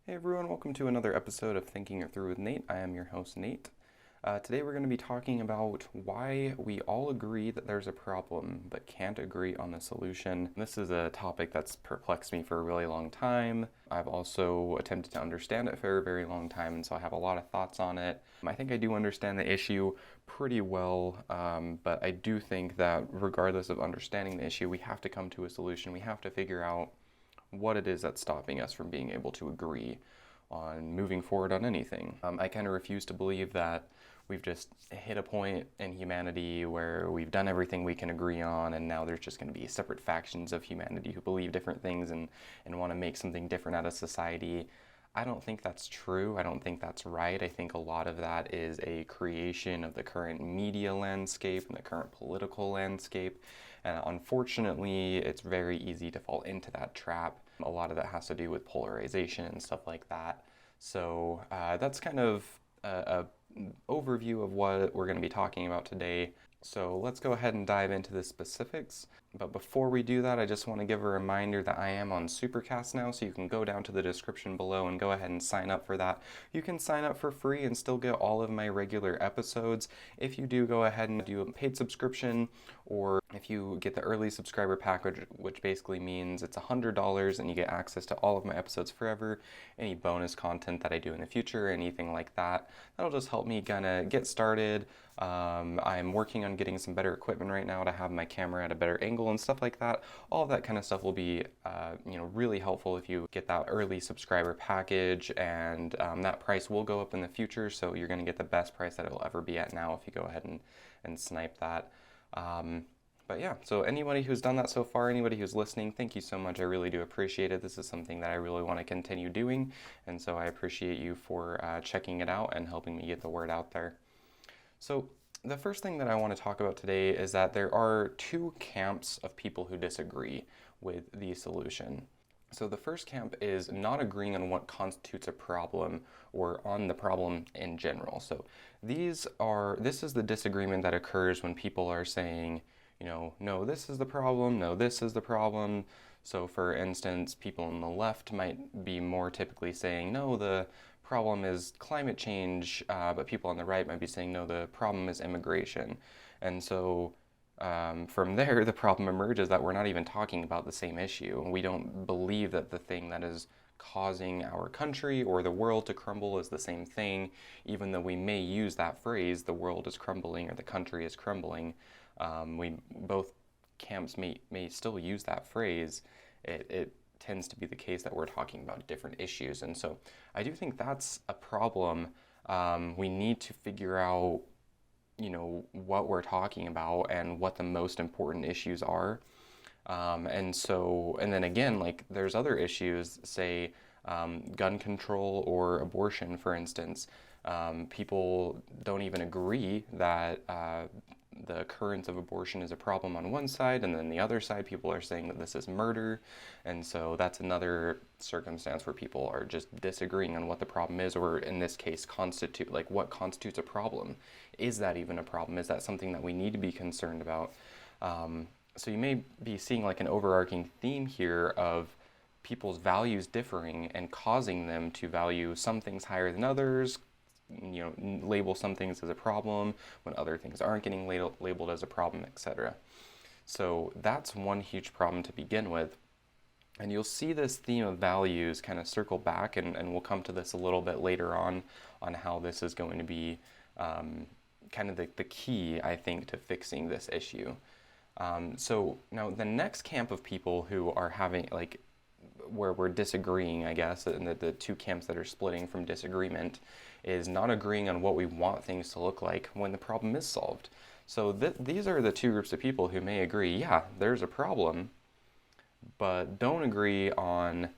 Hey everyone, welcome to another episode of Thinking It Through with Nate. I am your host, Nate. Today we're going to be talking about why we all agree that there's a problem but can't agree on the solution. This is a topic that's perplexed me for a really long time. I've also attempted to understand it for a very long time, and so I have a lot of thoughts on it. I think I do understand the issue pretty well, but I do think that regardless of understanding the issue, we have to come to a solution. We have to figure out what it is that's stopping us from being able to agree on moving forward on anything. I kind of refuse to believe that we've just hit a point in humanity where we've done everything we can agree on, and now there's just going to be separate factions of humanity who believe different things and want to make something different out of society. I don't think that's true. I don't think that's right. I think a lot of that is a creation of the current media landscape and the current political landscape. And unfortunately, it's very easy to fall into that trap. A lot of that has to do with polarization and stuff like that. So that's kind of a overview of what we're going to be talking about today. So let's go ahead and dive into the specifics. But before we do that, I just want to give a reminder that I am on Supercast now, so you can go down to the description below and go ahead and sign up for that. You can sign up for free and still get all of my regular episodes. If you do go ahead and do a paid subscription, or if you get the early subscriber package, which basically means it's $100 and you get access to all of my episodes forever, any bonus content that I do in the future, anything like that, that'll just help me kind of get started. I'm working on getting some better equipment right now to have my camera at a better angle and stuff like that. All of that kind of stuff will be, really helpful if you get that early subscriber package, and that price will go up in the future, so you're going to get the best price that it'll ever be at now if you go ahead and snipe that. But yeah, so anybody who's done that so far, anybody who's listening, thank you so much. I really do appreciate it. This is something that I really want to continue doing, and so I appreciate you for checking it out and helping me get the word out there. So the first thing that I want to talk about today is that there are two camps of people who disagree with the solution. So the first camp is not agreeing on what constitutes a problem or on the problem in general. So this is the disagreement that occurs when people are saying, no, this is the problem, no, this is the problem. So for instance, people on the left might be more typically saying, no, the problem is climate change, but people on the right might be saying, no, the problem is immigration. And so from there, the problem emerges that we're not even talking about the same issue. We don't believe that the thing that is causing our country or the world to crumble is the same thing, even though we may use that phrase, the world is crumbling or the country is crumbling. Both camps may still use that phrase. It tends to be the case that we're talking about different issues. And so I do think that's a problem. We need to figure out, what we're talking about and what the most important issues are. And then again, like there's other issues, say gun control or abortion, for instance. People don't even agree that the occurrence of abortion is a problem on one side, and then the other side people are saying that this is murder. And so that's another circumstance where people are just disagreeing on what the problem is, or in this case what constitutes a problem. Is that even a problem? Is that something that we need to be concerned about? So you may be seeing like an overarching theme here of people's values differing and causing them to value some things higher than others, label some things as a problem when other things aren't getting labeled as a problem, etc. So that's one huge problem to begin with. And you'll see this theme of values kind of circle back, and we'll come to this a little bit later on how this is going to be kind of the key, I think, to fixing this issue. So now the next camp of people who are having, where we're disagreeing, I guess, and the two camps that are splitting from disagreement is not agreeing on what we want things to look like when the problem is solved. So these are the two groups of people who may agree, yeah, there's a problem, but don't agree on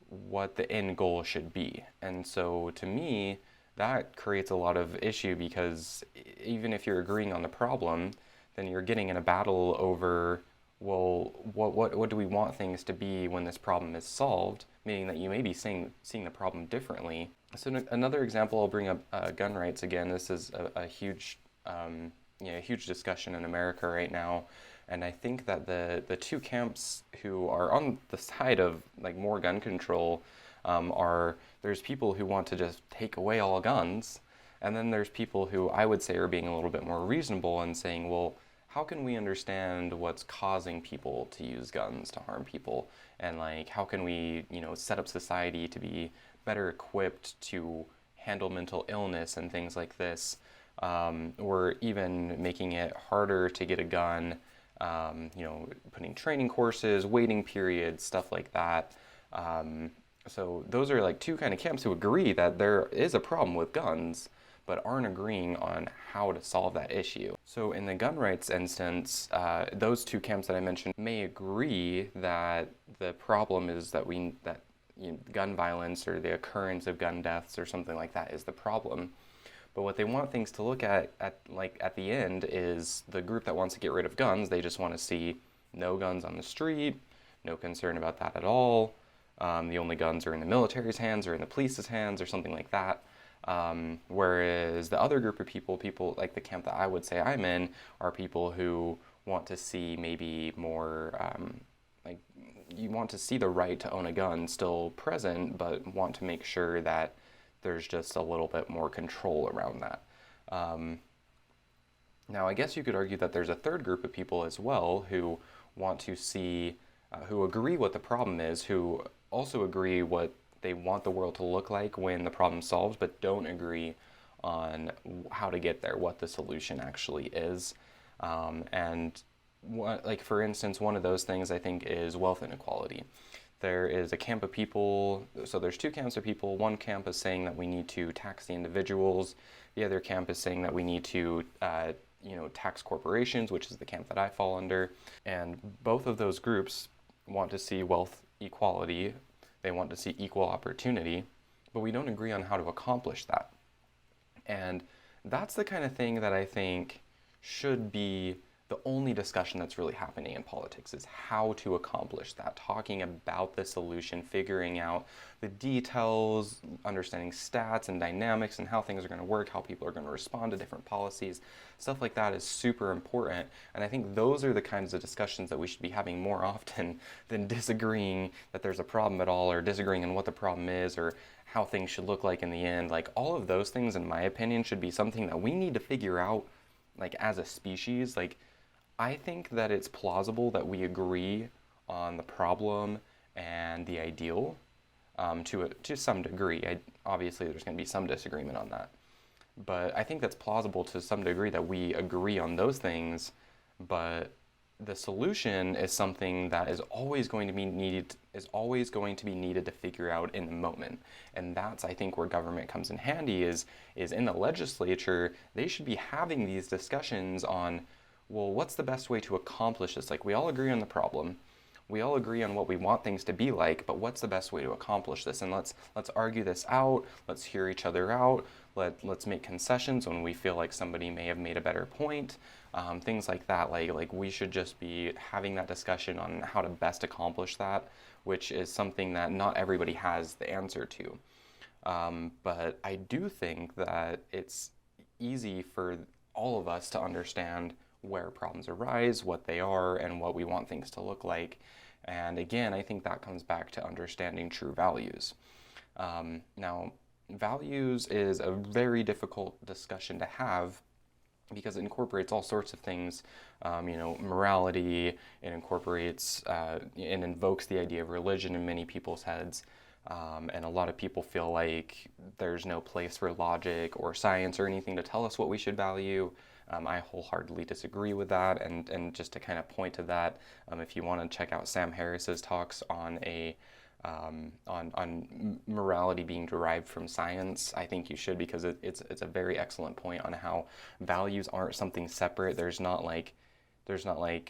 what the end goal should be. And so to me, that creates a lot of issue, because even if you're agreeing on the problem, then you're getting in a battle over, well, what do we want things to be when this problem is solved, meaning that you may be seeing the problem differently. So another example, I'll bring up gun rights again. This is a huge discussion in America right now, and I think that the two camps who are on the side of more gun control there's people who want to just take away all guns, and then there's people who I would say are being a little bit more reasonable and saying, well, how can we understand what's causing people to use guns to harm people? And like, how can we, set up society to be better equipped to handle mental illness and things like this? Or even making it harder to get a gun, putting training courses, waiting periods, stuff like that. So those are like two kind of camps who agree that there is a problem with guns, but aren't agreeing on how to solve that issue. So in the gun rights instance, those two camps that I mentioned may agree that the problem is that gun violence or the occurrence of gun deaths or something like that is the problem. But what they want things to look at the end is the group that wants to get rid of guns. They just want to see no guns on the street, no concern about that at all. The only guns are in the military's hands or in the police's hands or something like that. Whereas the other group of people like the camp that I would say I'm in, are people who want to see maybe more, you want to see the right to own a gun still present, but want to make sure that there's just a little bit more control around that. Now, I guess you could argue that there's a third group of people as well who want to see, who agree what the problem is, who also agree what they want the world to look like when the problem's solved, but don't agree on how to get there, what the solution actually is. For instance, one of those things I think is wealth inequality. There is a camp of people, so there's two camps of people. One camp is saying that we need to tax the individuals. The other camp is saying that we need to tax corporations, which is the camp that I fall under. And both of those groups want to see wealth equality. They want to see equal opportunity, but we don't agree on how to accomplish that. And that's the kind of thing that I think should be the only discussion that's really happening in politics, is how to accomplish that, talking about the solution, figuring out the details, understanding stats and dynamics and how things are going to work, how people are going to respond to different policies. Stuff like that is super important, and I think those are the kinds of discussions that we should be having more often than disagreeing that there's a problem at all, or disagreeing on what the problem is, or how things should look like in the end. Like, all of those things, in my opinion, should be something that we need to figure out, like, as a species. Like, I think that it's plausible that we agree on the problem and the ideal to some degree. Obviously, there's going to be some disagreement on that. But I think that's plausible to some degree that we agree on those things, but the solution is something that is always going to be needed to figure out in the moment. And that's, I think, where government comes in handy, is in the legislature. They should be having these discussions on, well, what's the best way to accomplish this? Like, we all agree on the problem. We all agree on what we want things to be like, but what's the best way to accomplish this? And let's argue this out. Let's hear each other out. Let's make concessions when we feel like somebody may have made a better point. Things like that. Like we should just be having that discussion on how to best accomplish that, which is something that not everybody has the answer to. But I do think that it's easy for all of us to understand where problems arise, what they are, and what we want things to look like. And again, I think that comes back to understanding true values. Now, values is a very difficult discussion to have because it incorporates all sorts of things, morality. It incorporates, it invokes the idea of religion in many people's heads. And a lot of people feel like there's no place for logic or science or anything to tell us what we should value. I wholeheartedly disagree with that, and just to kind of point to that, if you want to check out Sam Harris's talks on on morality being derived from science, I think you should, because it's a very excellent point on how values aren't something separate. There's not like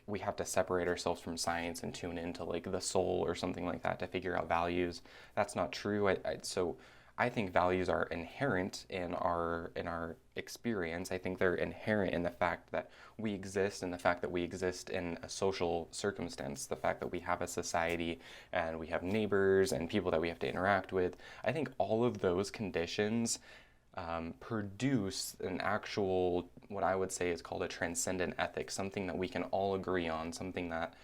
we have to separate ourselves from science and tune into like the soul or something like that to figure out values. That's not true. So I think values are inherent in our experience. I think they're inherent in the fact that we exist, and the fact that we exist in a social circumstance, the fact that we have a society and we have neighbors and people that we have to interact with. I think all of those conditions produce an actual, what I would say is called a transcendent ethic, something that we can all agree on, something that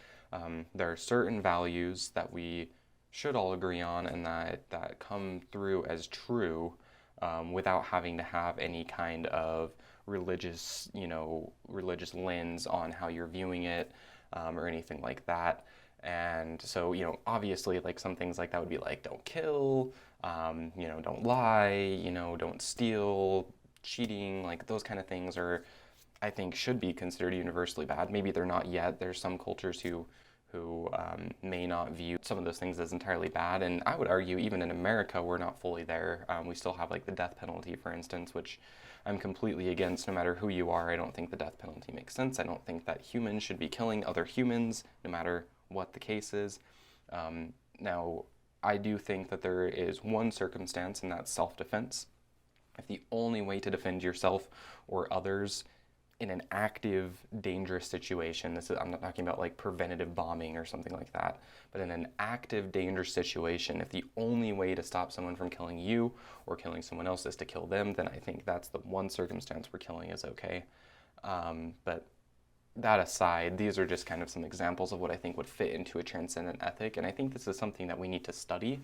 there are certain values that we should all agree on and that come through as true, without having to have any kind of religious lens on how you're viewing it, or anything like that. And so, obviously, like some things like that would be like, don't kill, don't lie, don't steal, cheating, like those kind of things are, I think, should be considered universally bad. Maybe they're not yet. There's some cultures who may not view some of those things as entirely bad. And I would argue even in America, we're not fully there. We still have like the death penalty, for instance, which I'm completely against. No matter who you are, I don't think the death penalty makes sense. I don't think that humans should be killing other humans, no matter what the case is. Now, I do think that there is one circumstance, and that's self-defense. If the only way to defend yourself or others in an active, dangerous situation, I'm not talking about like preventative bombing or something like that, but in an active, dangerous situation, if the only way to stop someone from killing you or killing someone else is to kill them, then I think that's the one circumstance where killing is okay. But that aside, these are just kind of some examples of what I think would fit into a transcendent ethic, and I think this is something that we need to study.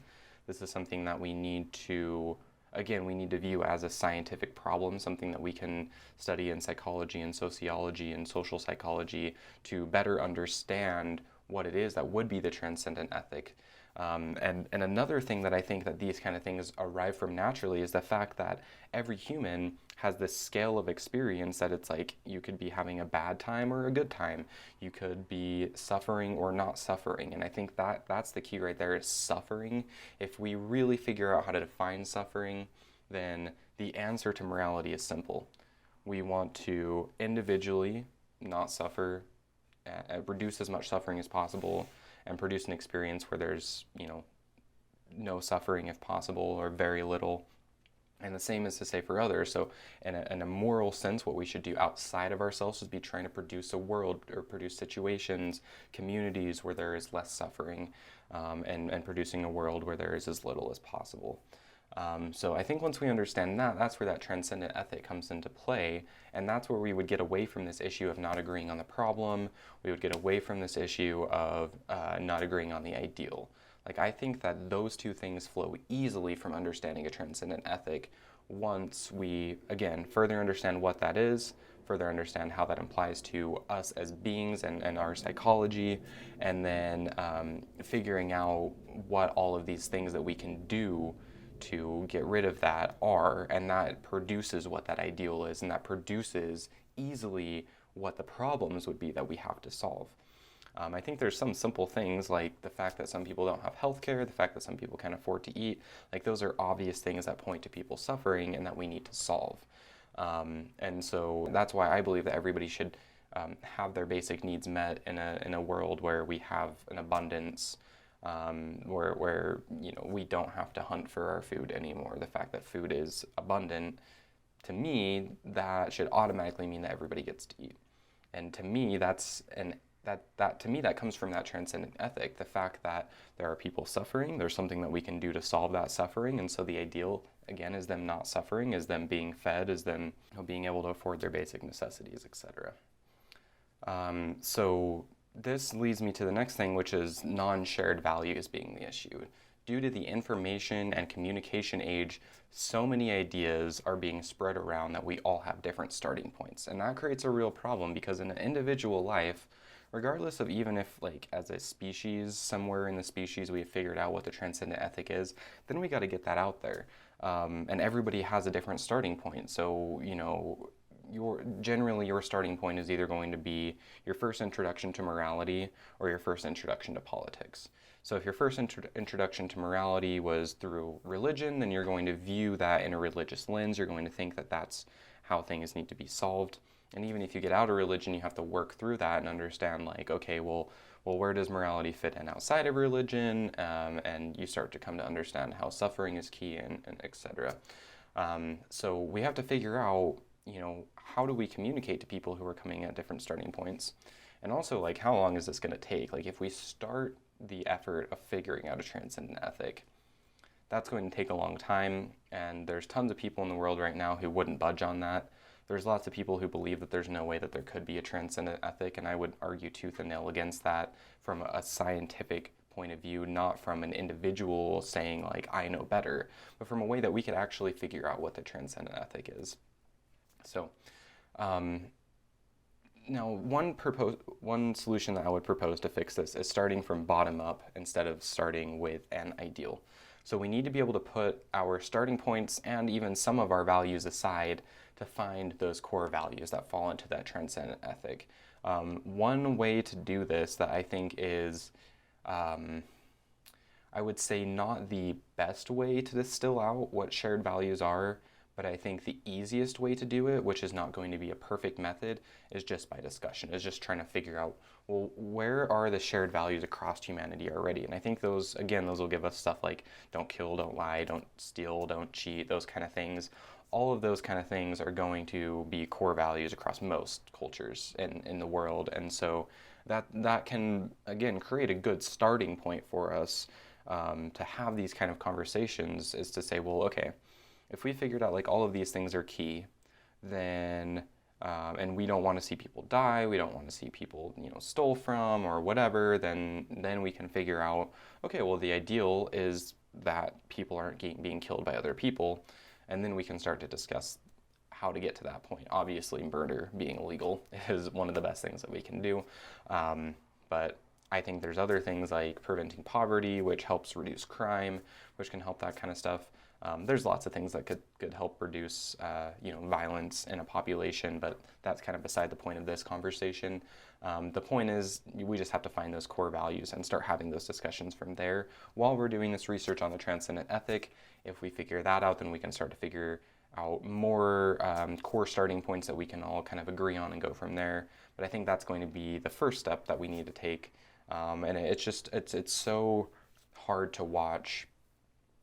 This is something that we need to view as a scientific problem, something that we can study in psychology and sociology and social psychology to better understand what it is that would be the transcendent ethic. And another thing that I think that these kind of things arrive from naturally is the fact that every human has this scale of experience that it's like you could be having a bad time or a good time. You could be suffering or not suffering. And I think that that's the key right there, is suffering. If we really figure out how to define suffering, then the answer to morality is simple. We want to individually not suffer, reduce as much suffering as possible, and produce an experience where there's, no suffering if possible, or very little. And the same is to say for others. So in a moral sense, what we should do outside of ourselves is be trying to produce a world or produce situations, communities where there is less suffering, and producing a world where there is as little as possible. So I think once we understand that, that's where that transcendent ethic comes into play, and that's where we would get away from this issue of not agreeing on the problem. We would get away from this issue of not agreeing on the ideal. Like, I think that those two things flow easily from understanding a transcendent ethic once we, again, further understand what that is, further understand how that applies to us as beings and our psychology, and then figuring out what all of these things that we can do to get rid of that are, and that produces what that ideal is, and that produces easily what the problems would be that we have to solve. I think there's some simple things like the fact that some people don't have health care, the fact that some people can't afford to eat, like those are obvious things that point to people suffering and that we need to solve. And so that's why I believe that everybody should have their basic needs met in a world where we have an abundance, where we don't have to hunt for our food anymore. The fact that food is abundant, to me, that should automatically mean that everybody gets to eat. And to me, that comes from that transcendent ethic, the fact that there are people suffering, there's something that we can do to solve that suffering, and so the ideal, again, is them not suffering, is them being fed, is them being able to afford their basic necessities, etc. So this leads me to the next thing, which is non-shared values being the issue. Due to the information and communication age, so many ideas are being spread around that we all have different starting points, and that creates a real problem because in an individual life, regardless of even if, like, as a species, somewhere in the species we have figured out what the transcendent ethic is, then we got to get that out there. And everybody has a different starting point. So, generally your starting point is either going to be your first introduction to morality or your first introduction to politics. So if your first introduction to morality was through religion, then you're going to view that in a religious lens. You're going to think that that's how things need to be solved. And even if you get out of religion, you have to work through that and understand, like, okay, well, where does morality fit in outside of religion? And you start to come to understand how suffering is key, and etc. So we have to figure out, how do we communicate to people who are coming at different starting points? And also, like, how long is this going to take? Like, if we start the effort of figuring out a transcendent ethic, that's going to take a long time, and there's tons of people in the world right now who wouldn't budge on that. There's lots of people who believe that there's no way that there could be a transcendent ethic, and I would argue tooth and nail against that from a scientific point of view, not from an individual saying like, I know better, but from a way that we could actually figure out what the transcendent ethic is. So now one solution that I would propose to fix this is starting from bottom up instead of starting with an ideal. So we need to be able to put our starting points and even some of our values aside to find those core values that fall into that transcendent ethic. One way to do this that I think is, I would say, not the best way to distill out what shared values are, but I think the easiest way to do it, which is not going to be a perfect method, is just by discussion, is just trying to figure out, well, where are the shared values across humanity already? And I think those, again, those will give us stuff like don't kill, don't lie, don't steal, don't cheat, those kind of things. All of those kind of things are going to be core values across most cultures in the world. And so that can, again, create a good starting point for us to have these kind of conversations, is to say, well, okay, if we figured out like all of these things are key, then and we don't want to see people die, we don't want to see people, stole from or whatever, then we can figure out, okay, well, the ideal is that people aren't being killed by other people, and then we can start to discuss how to get to that point. Obviously, murder being illegal is one of the best things that we can do, but I think there's other things like preventing poverty, which helps reduce crime, which can help that kind of stuff. There's lots of things that could help reduce, violence in a population, but that's kind of beside the point of this conversation. The point is, we just have to find those core values and start having those discussions from there. While we're doing this research on the transcendent ethic, if we figure that out, then we can start to figure out more core starting points that we can all kind of agree on and go from there. But I think that's going to be the first step that we need to take. And it's so hard to watch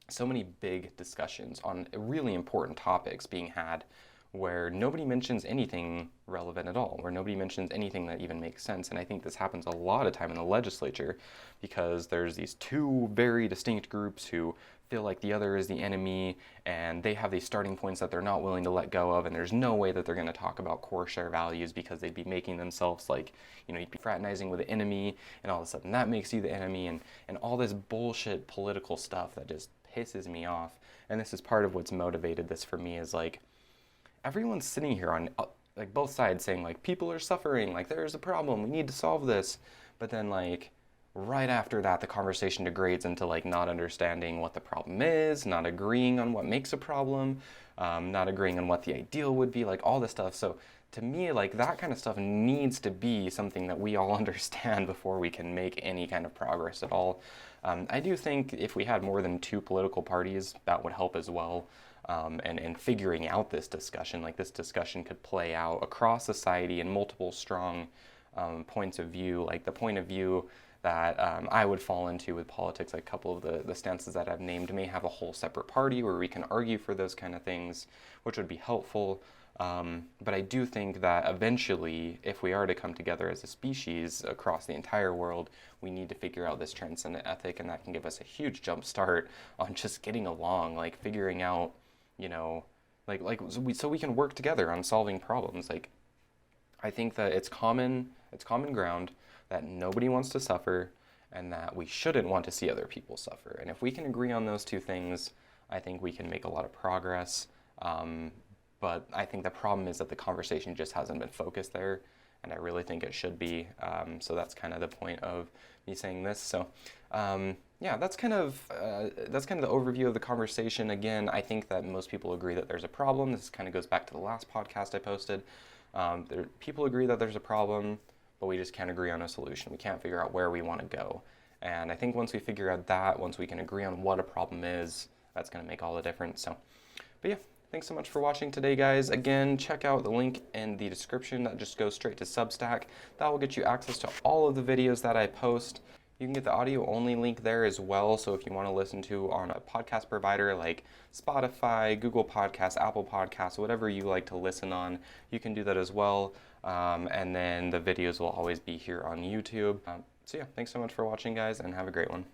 so many big discussions on really important topics being had where nobody mentions anything relevant at all, where nobody mentions anything that even makes sense. And I think this happens a lot of time in the legislature because there's these two very distinct groups who feel like the other is the enemy, and they have these starting points that they're not willing to let go of, and there's no way that they're going to talk about core share values because they'd be making themselves like, you'd be fraternizing with the enemy, and all of a sudden that makes you the enemy, and all this bullshit political stuff that just pisses me off. And this is part of what's motivated this for me, is like, everyone's sitting here on like both sides saying like, people are suffering, like there's a problem, we need to solve this, but then like right after that the conversation degrades into like not understanding what the problem is, not agreeing on what makes a problem, not agreeing on what the ideal would be, like all this stuff. So to me, like that kind of stuff needs to be something that we all understand before we can make any kind of progress at all. I do think if we had more than two political parties, that would help as well. And figuring out this discussion, like this discussion could play out across society in multiple strong points of view, like the point of view that I would fall into with politics, like a couple of the stances that I've named may have a whole separate party where we can argue for those kind of things, which would be helpful. But I do think that eventually, if we are to come together as a species across the entire world, we need to figure out this transcendent ethic, and that can give us a huge jump start on just getting along, like figuring out, so we can work together on solving problems. Like, I think that it's common ground that nobody wants to suffer and that we shouldn't want to see other people suffer. And if we can agree on those two things, I think we can make a lot of progress. But I think the problem is that the conversation just hasn't been focused there, and I really think it should be. So that's kind of the point of me saying this. So yeah, that's kind of the overview of the conversation. Again, I think that most people agree that there's a problem. This kind of goes back to the last podcast I posted. People agree that there's a problem, but we just can't agree on a solution. We can't figure out where we want to go. And I think once we figure out that, once we can agree on what a problem is, that's going to make all the difference. So, but yeah. Thanks so much for watching today, guys. Again, check out the link in the description that just goes straight to Substack. That will get you access to all of the videos that I post. You can get the audio-only link there as well, so if you want to listen to on a podcast provider like Spotify, Google Podcasts, Apple Podcasts, whatever you like to listen on, you can do that as well. And then the videos will always be here on YouTube. So yeah, thanks so much for watching, guys, and have a great one.